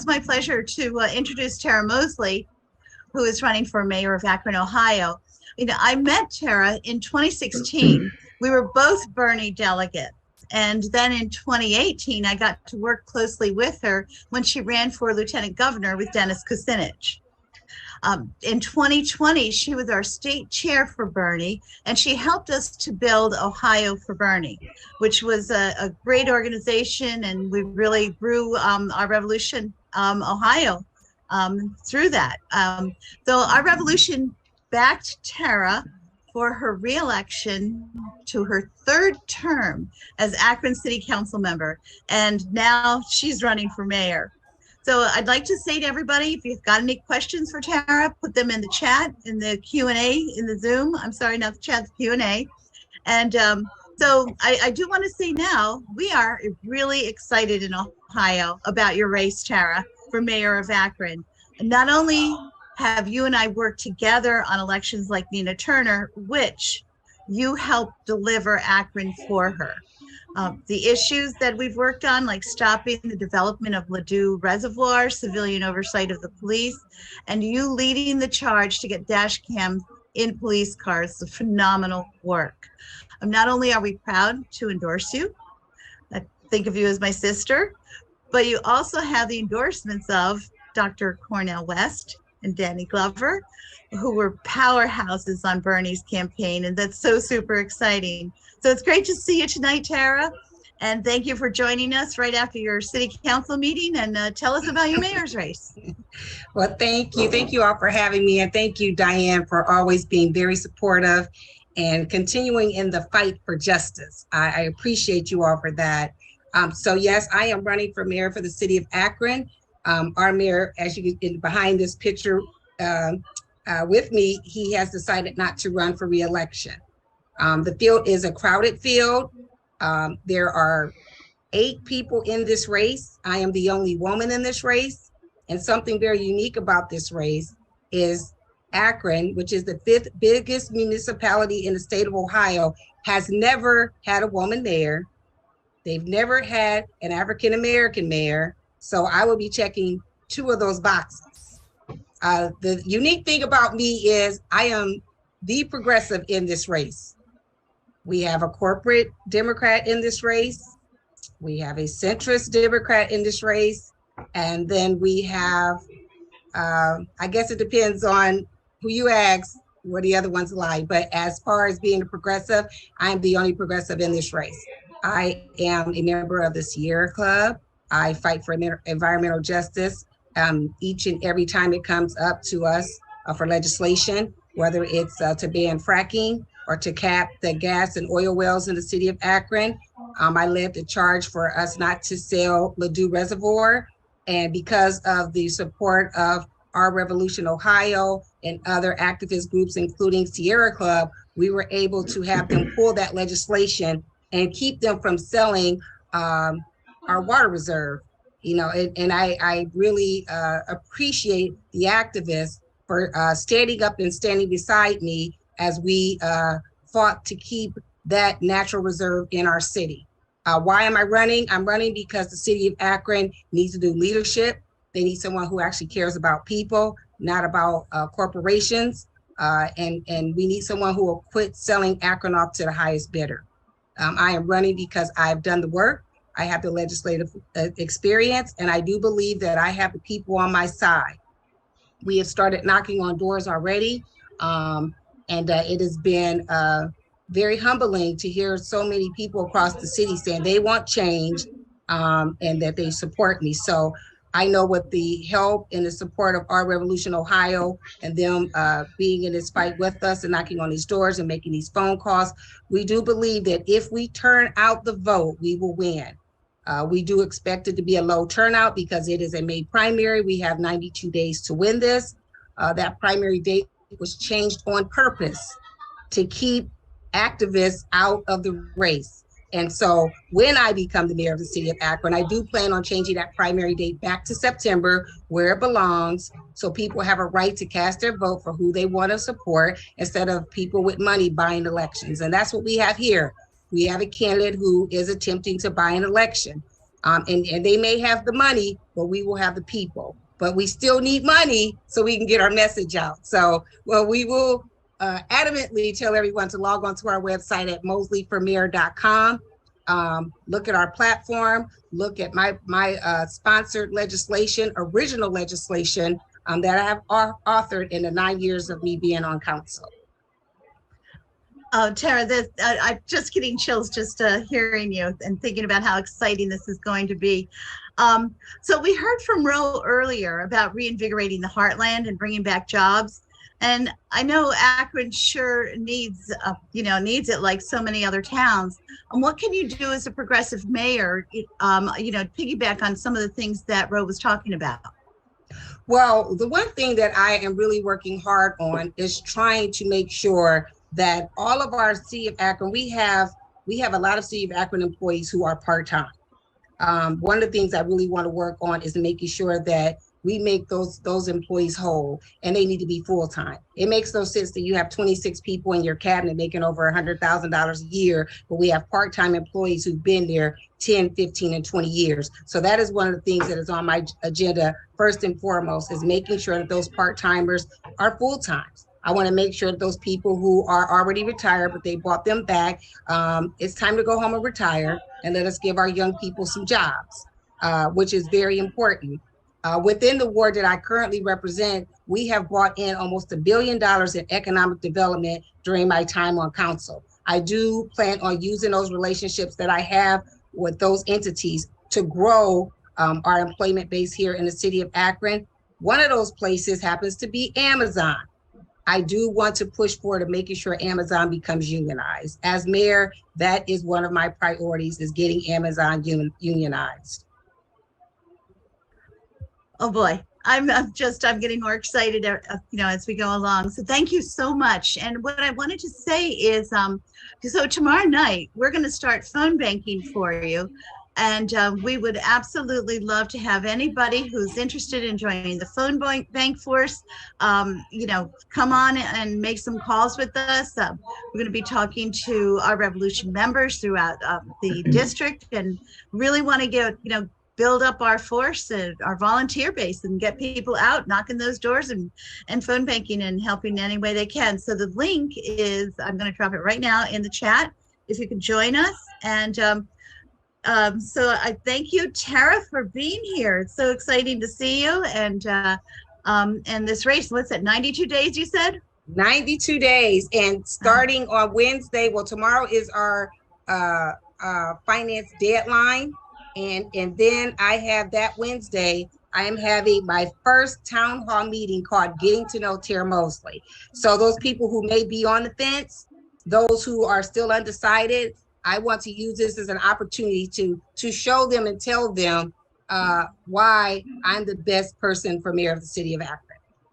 my pleasure to introduce Tara Mosley, who is running for mayor of Akron, Ohio. You know, I met Tara in 2016. We were both Bernie delegates. And then in 2018, I got to work closely with her when she ran for lieutenant governor with Dennis Kucinich. In 2020, she was our state chair for Bernie, and she helped us to build Ohio for Bernie, which was a great organization, and we really grew our revolution, Ohio, through that. So our revolution backed Tara for her reelection to her third term as Akron City Council member, and now she's running for mayor. So I'd like to say to everybody, if you've got any questions for Tara, put them in the chat, in the Q&A, in the Zoom. I'm sorry, not the chat, the Q&A. And so I do want to say now, we are really excited in Ohio about your race, Tara, for mayor of Akron. And not only have you and I worked together on elections like Nina Turner, which you helped deliver Akron for her. The issues that we've worked on, like stopping the development of Ladue Reservoir, civilian oversight of the police, and you leading the charge to get dash cams in police cars, phenomenal work. Not only are we proud to endorse you, I think of you as my sister, but you also have the endorsements of Dr. Cornel West and Danny Glover, who were powerhouses on Bernie's campaign, and that's so super exciting. So it's great to see you tonight, Tara, and thank you for joining us right after your city council meeting, and tell us about your mayor's race. Well, thank you all for having me, and thank you, Diane, for always being very supportive and continuing in the fight for justice. I appreciate you all for that. So yes, I am running for mayor for the city of Akron. Our mayor, as you can behind this picture with me, he has decided not to run for re-election. The field is a crowded field. There are 8 people in this race. I am the only woman in this race. And something very unique about this race is Akron, which is the 5th biggest municipality in the state of Ohio, has never had a woman mayor. They've never had an African-American mayor. So I will be checking 2 of those boxes. The unique thing about me is I am the progressive in this race. We have a corporate Democrat in this race. We have a centrist Democrat in this race. And then we have, I guess it depends on who you ask, what the other ones like. But as far as being a progressive, I'm the only progressive in this race. I am a member of the Sierra Club. I fight for environmental justice each and every time it comes up to us for legislation, whether it's to ban fracking or to cap the gas and oil wells in the city of Akron. I led the charge for us not to sell Ladue Reservoir. And because of the support of Our Revolution Ohio and other activist groups, including Sierra Club, we were able to have them pull that legislation and keep them from selling our water reserve. You know, and I really appreciate the activists for standing up and standing beside me as we fought to keep that natural reserve in our city. Why am I running? I'm running because the city of Akron needs to do leadership. They need someone who actually cares about people, not about corporations. And we need someone who will quit selling Akron off to the highest bidder. I am running because I've done the work. I have the legislative experience, and I do believe that I have the people on my side. We have started knocking on doors already, and it has been very humbling to hear so many people across the city saying they want change and that they support me. So I know with the help and the support of Our Revolution Ohio and them being in this fight with us and knocking on these doors and making these phone calls, we do believe that if we turn out the vote, we will win. We do expect it to be a low turnout because it is a May primary. We have 92 days to win this. That primary date was changed on purpose to keep activists out of the race. And so when I become the mayor of the city of Akron, I do plan on changing that primary date back to September, where it belongs, so people have a right to cast their vote for who they want to support instead of people with money buying elections. And that's what we have here. We have a candidate who is attempting to buy an election. And they may have the money, but we will have the people. But we still need money so we can get our message out. So, well, we will adamantly tell everyone to log on to our website at mosleyformayor.com. Look at our platform, look at my sponsored legislation, original legislation that I have authored in the 9 years of me being on council. Oh, Tara, I'm just getting chills just hearing you and thinking about how exciting this is going to be. So we heard from Ro earlier about reinvigorating the heartland and bringing back jobs. And I know Akron sure needs, needs it like so many other towns. And what can you do as a progressive mayor, piggyback on some of the things that Ro was talking about? Well, the one thing that I am really working hard on is trying to make sure that all of our City of Akron, we have a lot of City of Akron employees who are part-time. One of the things I really want to work on is making sure that we make those employees whole, and they need to be full-time. It makes no sense that you have 26 people in your cabinet making over $100,000 a year, but we have part-time employees who've been there 10, 15, and 20 years. So that is one of the things that is on my agenda first and foremost, is making sure that those part-timers are full-time. I want to make sure that those people who are already retired, but they brought them back, it's time to go home and retire, and let us give our young people some jobs, which is very important. Within the ward that I currently represent, we have brought in almost $1 billion in economic development during my time on council. I do plan on using those relationships that I have with those entities to grow our employment base here in the city of Akron. One of those places happens to be Amazon. I do want to push forward to making sure Amazon becomes unionized. As mayor, that is one of my priorities, is getting Amazon unionized. Oh boy, I'm getting more excited, as we go along. So thank you so much. And what I wanted to say is, so tomorrow night, we're going to start phone banking for you. And we would absolutely love to have anybody who's interested in joining the phone bank force, come on and make some calls with us. We're going to be talking to our Revolution members throughout the district, and really want to build up our force and our volunteer base and get people out knocking those doors and phone banking and helping any way they can. So the link is, I'm going to drop it right now in the chat if you can join us. And so I thank you, Tara, for being here. It's so exciting to see you. And this race, what's that, 92 days you said? 92 days. And starting on Wednesday, well, tomorrow is our finance deadline. And then I have that Wednesday, I am having my first town hall meeting called Getting to Know Tara Mosley. So those people who may be on the fence, those who are still undecided, I want to use this as an opportunity to show them and tell them why I'm the best person for mayor of the city of Akron.